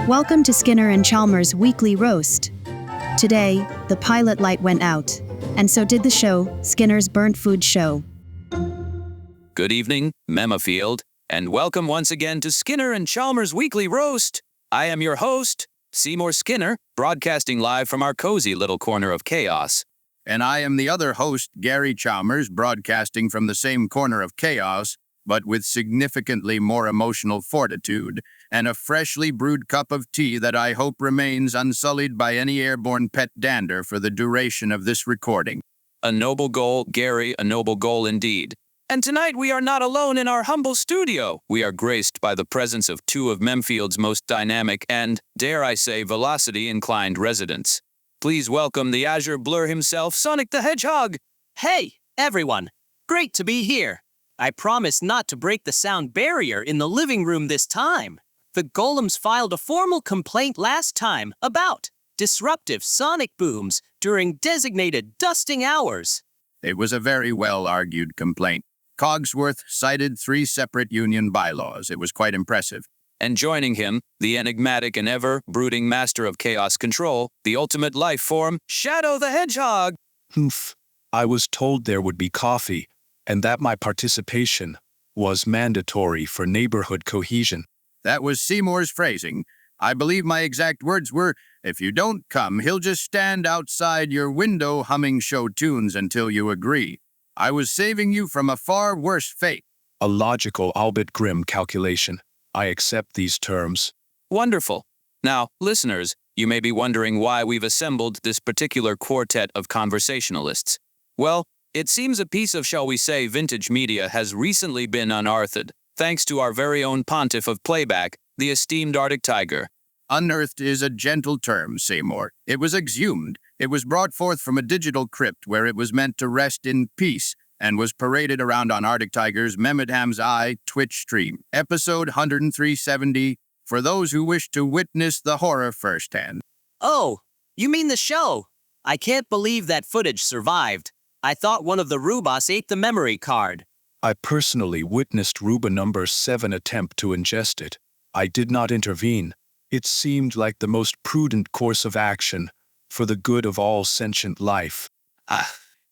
Welcome to Skinner and Chalmers' weekly roast. Today, the pilot light went out, and so did the show, Skinner's Burnt Food Show. Good evening, Memafield, and welcome once again to Skinner and Chalmers' weekly roast. I am your host, Seymour Skinner, broadcasting live from our cozy little corner of chaos. And I am the other host, Gary Chalmers, broadcasting from the same corner of chaos, but with significantly more emotional fortitude, and a freshly brewed cup of tea that I hope remains unsullied by any airborne pet dander for the duration of this recording. A noble goal, Gary, a noble goal indeed. And tonight we are not alone in our humble studio. We are graced by the presence of two of Memfield's most dynamic and, dare I say, velocity-inclined residents. Please welcome the Azure Blur himself, Sonic the Hedgehog. Hey, everyone. Great to be here. I promise not to break the sound barrier in the living room this time. The Golems filed a formal complaint last time about disruptive sonic booms during designated dusting hours. It was a very well-argued complaint. Cogsworth cited 3 separate union bylaws. It was quite impressive. And joining him, the enigmatic and ever-brooding master of chaos control, the ultimate life form, Shadow the Hedgehog. Humph. I was told there would be coffee, and that my participation was mandatory for neighborhood cohesion. That was Seymour's phrasing. I believe my exact words were, if you don't come, he'll just stand outside your window humming show tunes until you agree. I was saving you from a far worse fate. A logical, albeit grim calculation. I accept these terms. Wonderful. Now, listeners, you may be wondering why we've assembled this particular quartet of conversationalists. Well, it seems a piece of, shall we say, vintage media has recently been unearthed, thanks to our very own pontiff of playback, the esteemed ArticTiger. Unearthed is a gentle term, Seymour. It was exhumed. It was brought forth from a digital crypt where it was meant to rest in peace and was paraded around on ArticTiger's MemedHamsAI Twitch stream, episode 10370, for those who wish to witness the horror firsthand. Oh, you mean the show? I can't believe that footage survived. I thought one of the Rubas ate the memory card. I personally witnessed Ruba number 7 attempt to ingest it. I did not intervene. It seemed like the most prudent course of action for the good of all sentient life.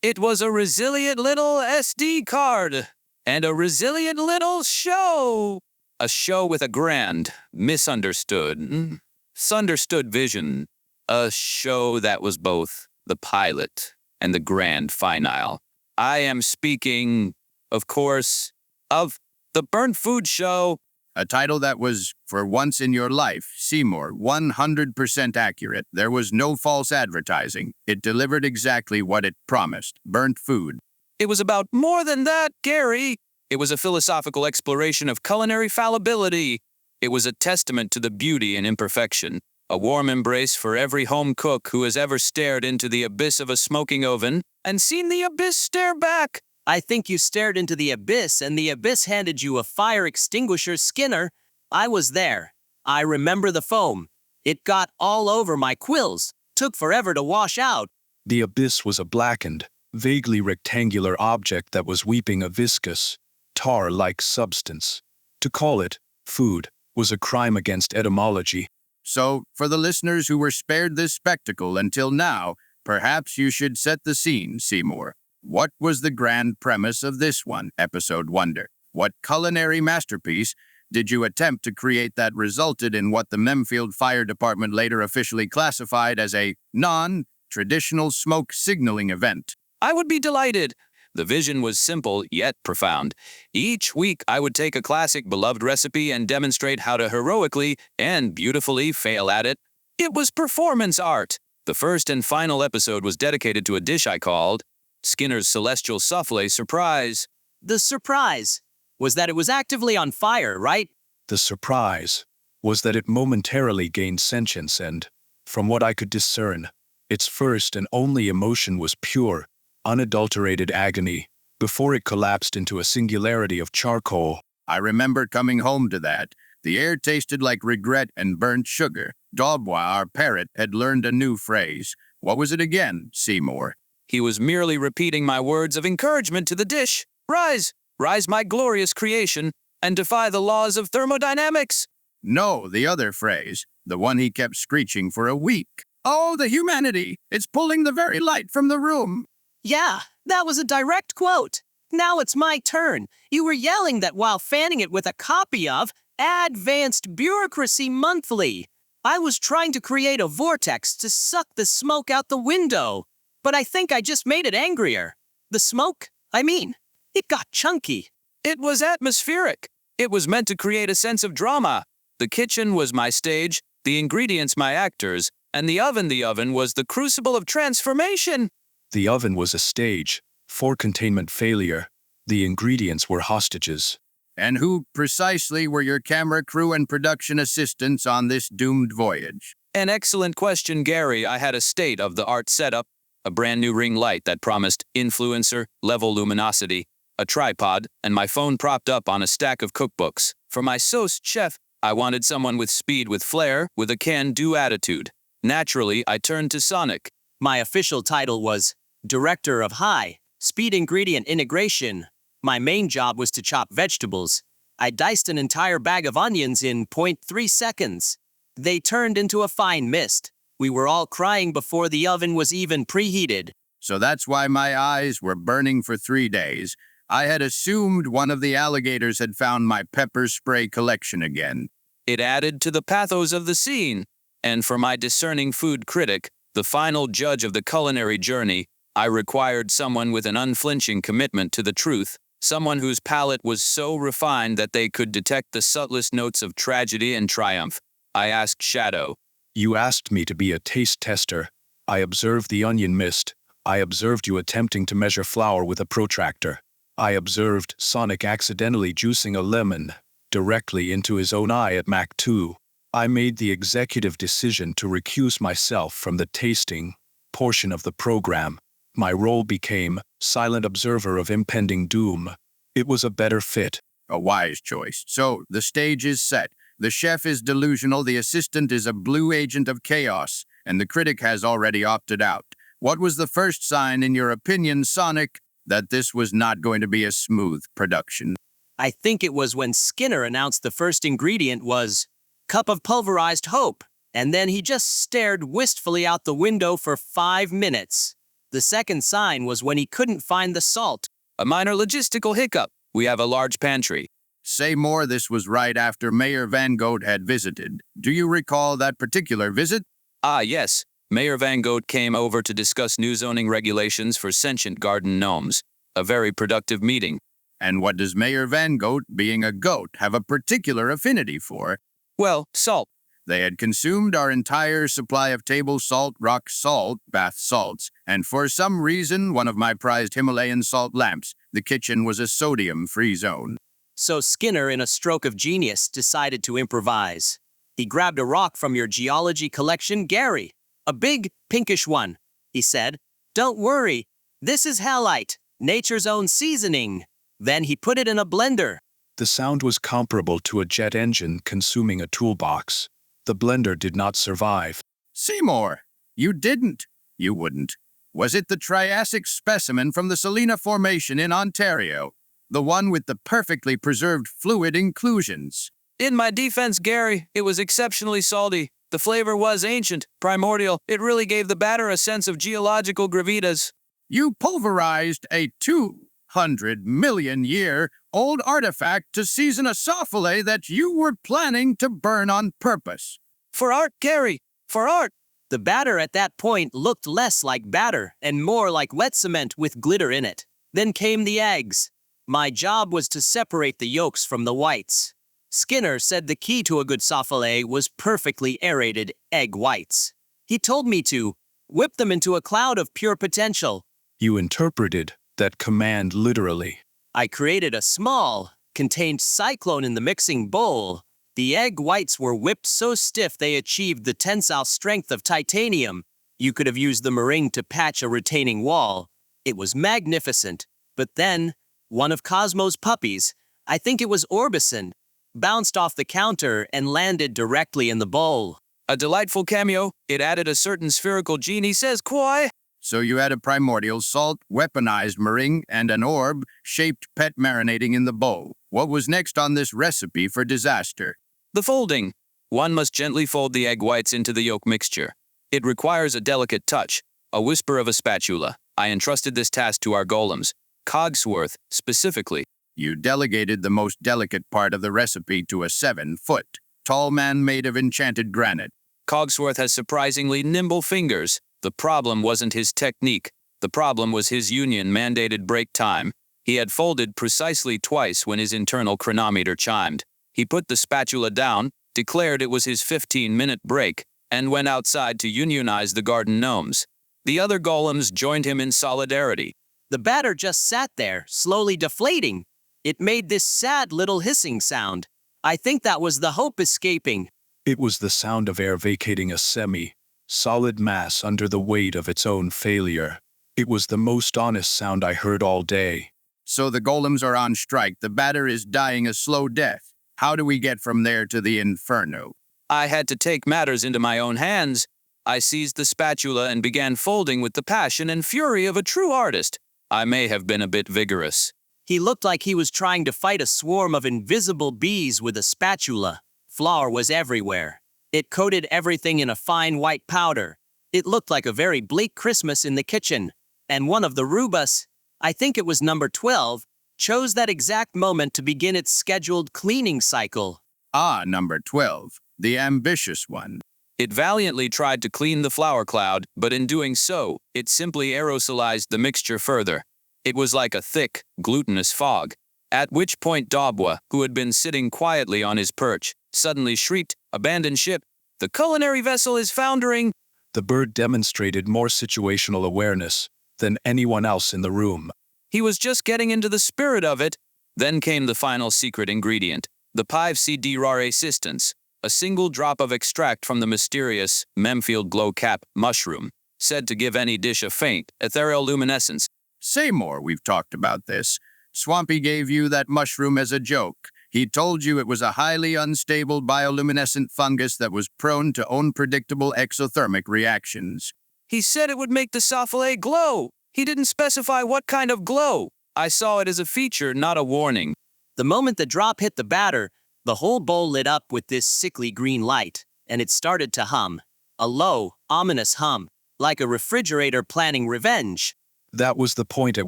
It was a resilient little SD card and a resilient little show. A show with a grand, misunderstood, sunderstood vision. A show that was both the pilot and the grand finale. I am speaking, of course, of The Burnt Food Show. A title that was, for once in your life, Seymour, 100% accurate. There was no false advertising. It delivered exactly what it promised. Burnt food. It was about more than that, Gary. It was a philosophical exploration of culinary fallibility. It was a testament to the beauty and imperfection. A warm embrace for every home cook who has ever stared into the abyss of a smoking oven and seen the abyss stare back. I think you stared into the abyss and the abyss handed you a fire extinguisher, Skinner. I was there. I remember the foam. It got all over my quills. Took forever to wash out. The abyss was a blackened, vaguely rectangular object that was weeping a viscous, tar-like substance. To call it food was a crime against etymology. So, for the listeners who were spared this spectacle until now, perhaps you should set the scene, Seymour. What was the grand premise of this one, episode wonder? What culinary masterpiece did you attempt to create that resulted in what the Memfield Fire Department later officially classified as a non-traditional smoke signaling event? I would be delighted. The vision was simple yet profound. Each week I would take a classic beloved recipe and demonstrate how to heroically and beautifully fail at it. It was performance art. The first and final episode was dedicated to a dish I called Skinner's Celestial Soufflé Surprise. The surprise was that it was actively on fire, right? The surprise was that it momentarily gained sentience and, from what I could discern, its first and only emotion was pure, unadulterated agony, before it collapsed into a singularity of charcoal. I remember coming home to that. The air tasted like regret and burnt sugar. Daubois, our parrot, had learned a new phrase. What was it again, Seymour? He was merely repeating my words of encouragement to the dish. Rise, rise, my glorious creation, and defy the laws of thermodynamics. No, the other phrase. The one he kept screeching for a week. Oh, the humanity! It's pulling the very light from the room. Yeah, that was a direct quote. Now it's my turn. You were yelling that while fanning it with a copy of Advanced Bureaucracy Monthly. I was trying to create a vortex to suck the smoke out the window. But I think I just made it angrier. The smoke, it got chunky. It was atmospheric. It was meant to create a sense of drama. The kitchen was my stage, the ingredients my actors, and the oven was the crucible of transformation. The oven was a stage for containment failure. The ingredients were hostages. And who precisely were your camera crew and production assistants on this doomed voyage? An excellent question, Gary. I had a state-of-the-art setup, a brand new ring light that promised influencer-level luminosity, a tripod, and my phone propped up on a stack of cookbooks. For my sauce chef, I wanted someone with speed, with flair, with a can-do attitude. Naturally, I turned to Sonic. My official title was Director of High Speed Ingredient Integration. My main job was to chop vegetables. I diced an entire bag of onions in 0.3 seconds. They turned into a fine mist. We were all crying before the oven was even preheated. So that's why my eyes were burning for 3 days. I had assumed one of the alligators had found my pepper spray collection again. It added to the pathos of the scene. And for my discerning food critic, the final judge of the culinary journey, I required someone with an unflinching commitment to the truth, someone whose palate was so refined that they could detect the subtlest notes of tragedy and triumph. I asked Shadow. You asked me to be a taste tester. I observed the onion mist. I observed you attempting to measure flour with a protractor. I observed Sonic accidentally juicing a lemon directly into his own eye at Mach 2. I made the executive decision to recuse myself from the tasting portion of the program. My role became silent observer of impending doom. It was a better fit. A wise choice. So, the stage is set. The chef is delusional, the assistant is a blue agent of chaos, and the critic has already opted out. What was the first sign, in your opinion, Sonic, that this was not going to be a smooth production? I think it was when Skinner announced the first ingredient was cup of pulverized hope, and then he just stared wistfully out the window for 5 minutes. The second sign was when he couldn't find the salt. A minor logistical hiccup. We have a large pantry. Say more, this was right after Mayor Van Gogh had visited. Do you recall that particular visit? Ah, yes. Mayor Van Gogh came over to discuss new zoning regulations for sentient garden gnomes. A very productive meeting. And what does Mayor Van Gogh, being a goat, have a particular affinity for? Well, salt. They had consumed our entire supply of table salt, rock salt, bath salts, and for some reason, one of my prized Himalayan salt lamps, the kitchen was a sodium-free zone. So Skinner, in a stroke of genius, decided to improvise. He grabbed a rock from your geology collection, Gary. A big, pinkish one. He said, "Don't worry, this is halite, nature's own seasoning." Then he put it in a blender. The sound was comparable to a jet engine consuming a toolbox. The blender did not survive. Seymour, you didn't. You wouldn't. Was it the Triassic specimen from the Salina Formation in Ontario? The one with the perfectly preserved fluid inclusions? In my defense, Gary, it was exceptionally salty. The flavor was ancient, primordial. It really gave the batter a sense of geological gravitas. You pulverized a 200-million-year-old artifact to season a souffle that you were planning to burn on purpose. For art, Gary, for art. The batter at that point looked less like batter and more like wet cement with glitter in it. Then came the eggs. My job was to separate the yolks from the whites. Skinner said the key to a good souffle was perfectly aerated egg whites. He told me to whip them into a cloud of pure potential. You interpreted that command literally. I created a small, contained cyclone in the mixing bowl. The egg whites were whipped so stiff they achieved the tensile strength of titanium. You could have used the meringue to patch a retaining wall. It was magnificent. But then, one of Cosmo's puppies, I think it was Orbison, bounced off the counter and landed directly in the bowl. A delightful cameo. It added a certain spherical genie, says Koi. So you had a primordial salt, weaponized meringue, and an orb-shaped pet marinating in the bowl. What was next on this recipe for disaster? The folding. One must gently fold the egg whites into the yolk mixture. It requires a delicate touch, a whisper of a spatula. I entrusted this task to our golems, Cogsworth specifically. You delegated the most delicate part of the recipe to a 7-foot, tall man made of enchanted granite. Cogsworth has surprisingly nimble fingers. The problem wasn't his technique. The problem was his union-mandated break time. He had folded precisely twice when his internal chronometer chimed. He put the spatula down, declared it was his 15-minute break, and went outside to unionize the garden gnomes. The other golems joined him in solidarity. The batter just sat there, slowly deflating. It made this sad little hissing sound. I think that was the hope escaping. It was the sound of air vacating a semi-solid mass under the weight of its own failure. It was the most honest sound I heard all day. So the golems are on strike. The batter is dying a slow death. How do we get from there to the inferno? I had to take matters into my own hands. I seized the spatula and began folding with the passion and fury of a true artist. I may have been a bit vigorous. He looked like he was trying to fight a swarm of invisible bees with a spatula. Flour was everywhere. It coated everything in a fine white powder. It looked like a very bleak Christmas in the kitchen. And one of the rubas, I think it was number 12, chose that exact moment to begin its scheduled cleaning cycle. Ah, number 12, the ambitious one. It valiantly tried to clean the flour cloud, but in doing so, it simply aerosolized the mixture further. It was like a thick, glutinous fog. At which point Dobwa, who had been sitting quietly on his perch, suddenly shrieked, "Abandon ship! The culinary vessel is foundering!" The bird demonstrated more situational awareness than anyone else in the room. He was just getting into the spirit of it. Then came the final secret ingredient, the 5CD rare assistance, a single drop of extract from the mysterious Memfield glow cap mushroom, said to give any dish a faint, ethereal luminescence. Say more, we've talked about this. Swampy gave you that mushroom as a joke. He told you it was a highly unstable bioluminescent fungus that was prone to unpredictable exothermic reactions. He said it would make the soufflé glow. He didn't specify what kind of glow. I saw it as a feature, not a warning. The moment the drop hit the batter, the whole bowl lit up with this sickly green light, and it started to hum. A low, ominous hum, like a refrigerator planning revenge. That was the point at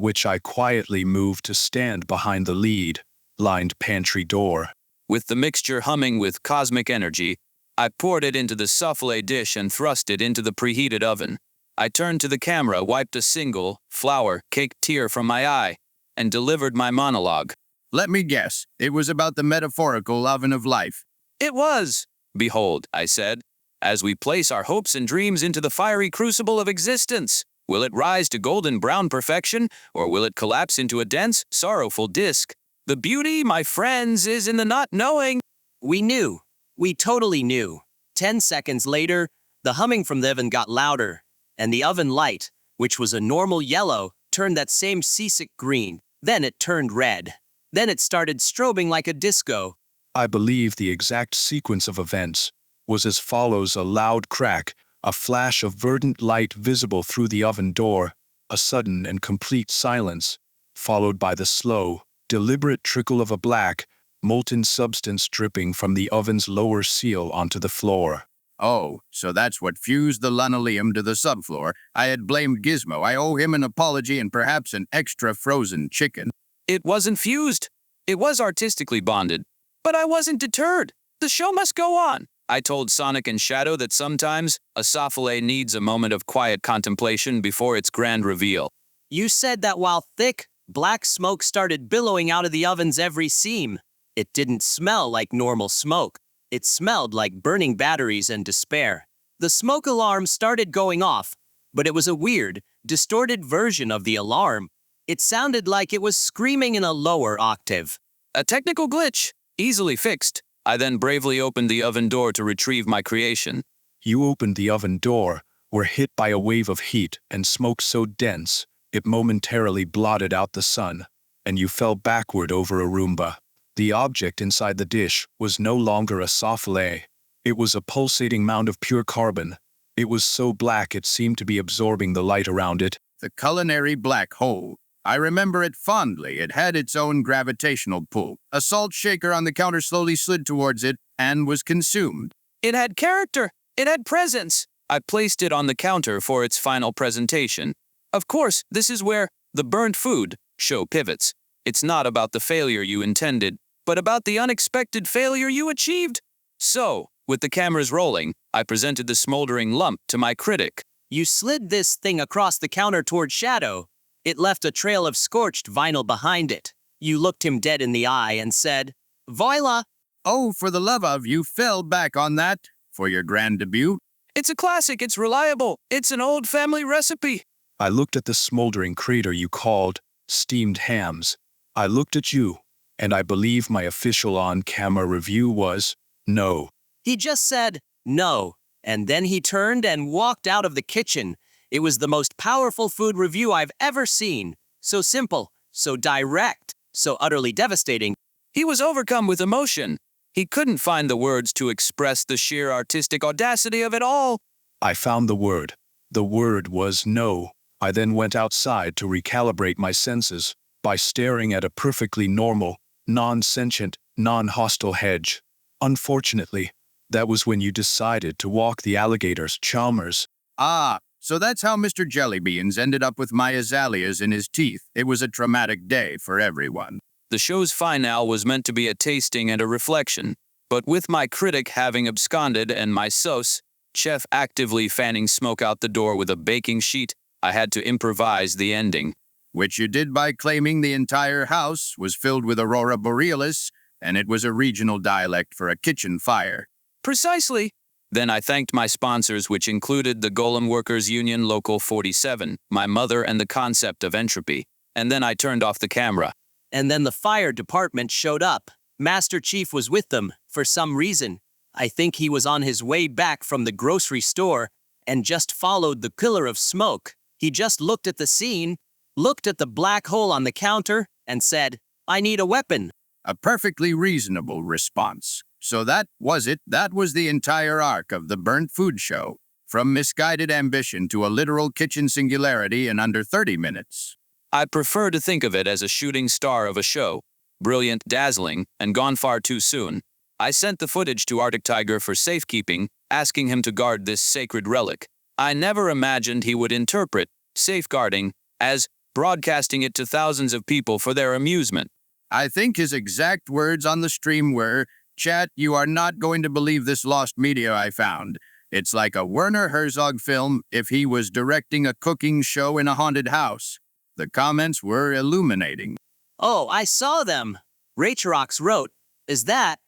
which I quietly moved to stand behind the lead-lined pantry door. With the mixture humming with cosmic energy, I poured it into the soufflé dish and thrust it into the preheated oven. I turned to the camera, wiped a single, flour-caked tear from my eye, and delivered my monologue. Let me guess, it was about the metaphorical oven of life. It was. Behold, I said, as we place our hopes and dreams into the fiery crucible of existence. Will it rise to golden brown perfection, or will it collapse into a dense, sorrowful disk? The beauty, my friends, is in the not knowing. We knew. We totally knew. 10 seconds later, the humming from the oven got louder, and the oven light, which was a normal yellow, turned that same seasick green. Then it turned red. Then it started strobing like a disco. I believe the exact sequence of events was as follows: a loud crack, a flash of verdant light visible through the oven door, a sudden and complete silence, followed by the slow, deliberate trickle of a black, molten substance dripping from the oven's lower seal onto the floor. Oh, so that's what fused the linoleum to the subfloor. I had blamed Gizmo. I owe him an apology and perhaps an extra frozen chicken. It wasn't fused. It was artistically bonded. But I wasn't deterred. The show must go on. I told Sonic and Shadow that sometimes a soufflé needs a moment of quiet contemplation before its grand reveal. You said that while thick, black smoke started billowing out of the oven's every seam. It didn't smell like normal smoke. It smelled like burning batteries and despair. The smoke alarm started going off, but it was a weird, distorted version of the alarm. It sounded like it was screaming in a lower octave. A technical glitch, easily fixed. I then bravely opened the oven door to retrieve my creation. You opened the oven door, were hit by a wave of heat and smoke so dense it momentarily blotted out the sun, and you fell backward over a Roomba. The object inside the dish was no longer a soufflé. It was a pulsating mound of pure carbon. It was so black it seemed to be absorbing the light around it. The culinary black hole. I remember it fondly. It had its own gravitational pull. A salt shaker on the counter slowly slid towards it and was consumed. It had character. It had presence. I placed it on the counter for its final presentation. Of course, this is where the burnt food show pivots. It's not about the failure you intended, but about the unexpected failure you achieved. So, with the cameras rolling, I presented the smoldering lump to my critic. You slid this thing across the counter toward Shadow. It left a trail of scorched vinyl behind it. You looked him dead in the eye and said, "Voila!" Oh, for the love of, you fell back on that for your grand debut. It's a classic, it's reliable, it's an old family recipe. I looked at the smoldering crater you called steamed hams. I looked at you, and I believe my official on-camera review was no. He just said, "No," and then he turned and walked out of the kitchen. It was the most powerful food review I've ever seen. So simple, so direct, so utterly devastating. He was overcome with emotion. He couldn't find the words to express the sheer artistic audacity of it all. I found the word. The word was no. I then went outside to recalibrate my senses by staring at a perfectly normal, non-sentient, non-hostile hedge. Unfortunately, that was when you decided to walk the alligators, Chalmers. Ah, so that's how Mr. Jellybeans ended up with my azaleas in his teeth. It was a traumatic day for everyone. The show's finale was meant to be a tasting and a reflection, but with my critic having absconded and my sauce, chef actively fanning smoke out the door with a baking sheet, I had to improvise the ending. Which you did by claiming the entire house was filled with aurora borealis, and it was a regional dialect for a kitchen fire. Precisely. Then I thanked my sponsors, which included the Golem Workers Union Local 47, my mother, and the concept of entropy. And then I turned off the camera. And then the fire department showed up. Master Chief was with them, for some reason. I think he was on his way back from the grocery store and just followed the pillar of smoke. He just looked at the scene, looked at the black hole on the counter, and said, "I need a weapon." A perfectly reasonable response. So that was it. That was the entire arc of the Burnt Food Show. From misguided ambition to a literal kitchen singularity in under 30 minutes. I prefer to think of it as a shooting star of a show. Brilliant, dazzling, and gone far too soon. I sent the footage to ArticTiger for safekeeping, asking him to guard this sacred relic. I never imagined he would interpret safeguarding as broadcasting it to thousands of people for their amusement. I think his exact words on the stream were, "Chat, you are not going to believe this lost media I found. It's like a Werner Herzog film if he was directing a cooking show in a haunted house." The comments were illuminating. Oh, I saw them. Rachrox wrote, Is that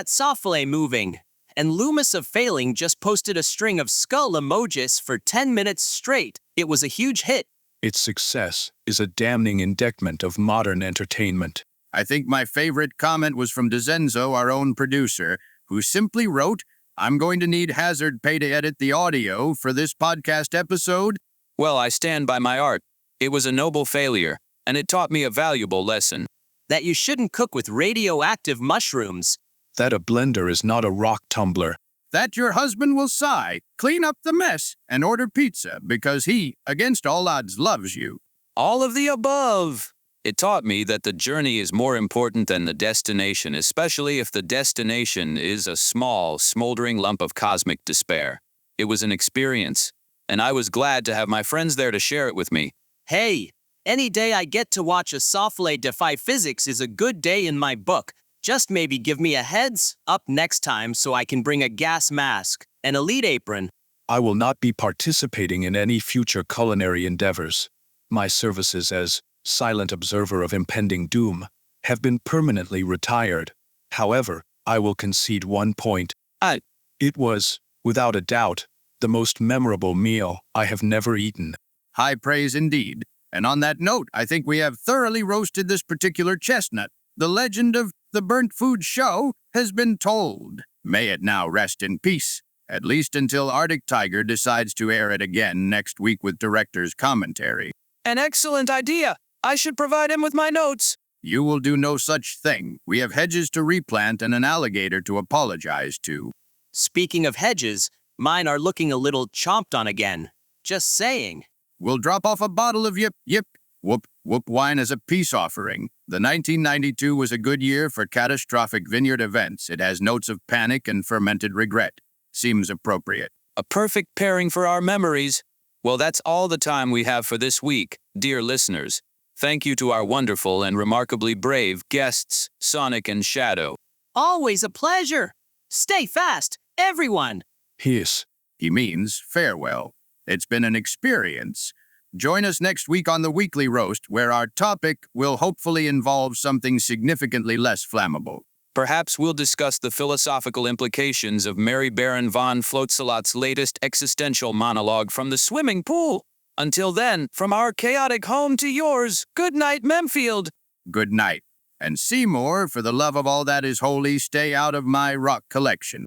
Soffile moving? And Loomis of Failing just posted a string of skull emojis for 10 minutes straight. It was a huge hit. Its success is a damning indictment of modern entertainment. I think my favorite comment was from DeZenzo, our own producer, who simply wrote, "I'm going to need hazard pay to edit the audio for this podcast episode." Well, I stand by my art. It was a noble failure, and it taught me a valuable lesson. That you shouldn't cook with radioactive mushrooms. That a blender is not a rock tumbler. That your husband will sigh, clean up the mess, and order pizza because he, against all odds, loves you. All of the above. It taught me that the journey is more important than the destination, especially if the destination is a small, smoldering lump of cosmic despair. It was an experience, and I was glad to have my friends there to share it with me. Hey, any day I get to watch a Soffile defy physics is a good day in my book. Just maybe give me a heads up next time so I can bring a gas mask, an elite apron. I will not be participating in any future culinary endeavors. My services as silent observer of impending doom have been permanently retired. However, I will concede one point. It was, without a doubt, the most memorable meal I have never eaten. High praise indeed. And on that note, I think we have thoroughly roasted this particular chestnut. The legend of the Burnt Food Show has been told. May it now rest in peace, at least until ArticTiger decides to air it again next week with director's commentary. An excellent idea. I should provide him with my notes. You will do no such thing. We have hedges to replant and an alligator to apologize to. Speaking of hedges, mine are looking a little chomped on again. Just saying. We'll drop off a bottle of yip whoop wine as a peace offering. The 1992 was a good year for catastrophic vineyard events. It has notes of panic and fermented regret. seems appropriate. A perfect pairing for our memories. Well, that's all the time we have for this week, dear listeners. Thank you to our wonderful and remarkably brave guests, Sonic and Shadow. Always a pleasure. Stay fast, everyone. Peace. He means farewell. It's been an experience. Join us next week on the Weekly Roast, where our topic will hopefully involve something significantly less flammable. Perhaps we'll discuss the philosophical implications of Mary Baron von Floatsalot's latest existential monologue from the swimming pool. Until then, from our chaotic home to yours, good night, Memfield. Good night. And Seymour, for the love of all that is holy, stay out of my rock collection.